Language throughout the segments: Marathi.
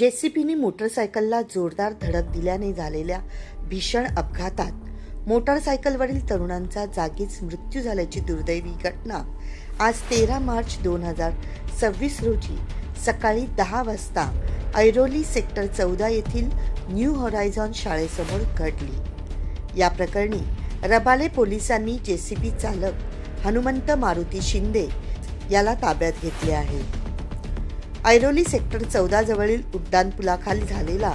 जेसीबीने मोटरसायकलला जोरदार धडक दिल्याने झालेल्या भीषण अपघातात मोटरसायकलवरील तरुणांचा जागीच मृत्यू झाल्याची दुर्दैवी घटना आज 13 मार्च 2026 रोजी सकाळी 10 वाजता ऐरोली सेक्टर 14 येथील न्यू होरायझॉन शाळेसमोर घडली। या प्रकरणी रबाले पोलिसांनी जेसीबी चालक हनुमंत मारुती शिंदे याला ताब्यात घेतले आहे। ऐरोली सेक्टर 14 जवळील उड्डाणपुलाखाली झालेला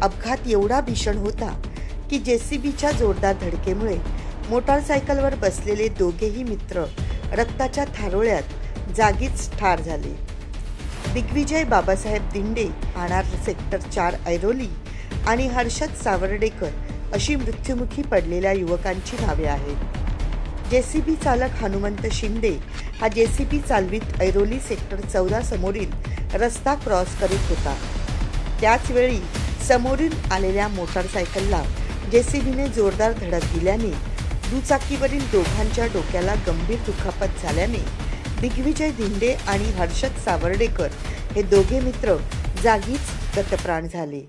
अपघात एवढा भीषण होता की जेसीबीच्या जोरदार धडकेमुळे मोटारसायकलवर बसलेले दोघेही मित्र रक्ताच्या थारोळ्यात जागीच ठार झाले। दिग्विजय बाबासाहेब दिंडे राहणार सेक्टर 4 ऐरोली आणि हर्षद सावर्डेकर अशी मृत्युमुखी पडलेल्या युवकांची नावे आहेत। जेसीबी चालक हनुमंत शिंदे हा जेसीबी चालवीत ऐरोली सेक्टर 14 समोरील रस्ता क्रॉस करीत होता। त्याच वेळी समोरून आलेल्या मोटारसायकलला जेसीबीने जोरदार धडक दिल्याने दुचाकीवरील दोघांच्या डोक्याला गंभीर दुखापत झाल्याने दिग्विजय दिंडे आणि हर्षद सावर्डेकर हे दोघे मित्र जागीच गतप्राण झाले।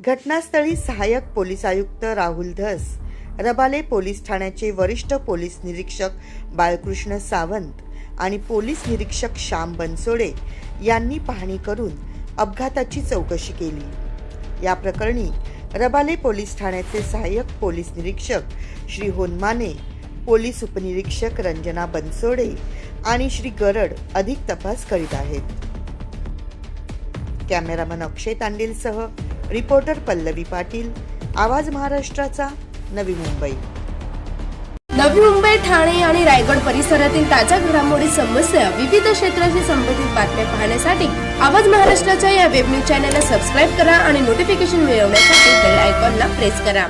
घटनास्थळी सहाय्यक पोलीस आयुक्त राहुल धस, रबाले पोलीस ठाण्याचे वरिष्ठ पोलीस निरीक्षक बाळकृष्ण सावंत आणि पोलीस निरीक्षक श्याम बनसोडे यांनी पाहणी करून अपघाताची चौकशी केली। या प्रकरणी रबाले पोलीस ठाण्याचे सहाय्यक पोलीस निरीक्षक श्री होनमाने, पोलीस उपनिरीक्षक रंजना बनसोडे आणि श्री गरड अधिक तपास करीत आहेत। कॅमेरामन अक्षय तांडेलसह रिपोर्टर पल्लवी पाटील, आवाज महाराष्ट्राचा, नवी मुंबई। नवी मुंबई, ठाणे आणि रायगड परिसरातील ताज्या घडामोडी, समस्या, विविध क्षेत्राशी संबंधित बातम्या पाहण्यासाठी आवाज महाराष्ट्राच्या या वेब न्यूज चॅनलला सबस्क्राईब करा आणि नोटिफिकेशन मिळवण्यासाठी बेल आयकॉनला प्रेस करा।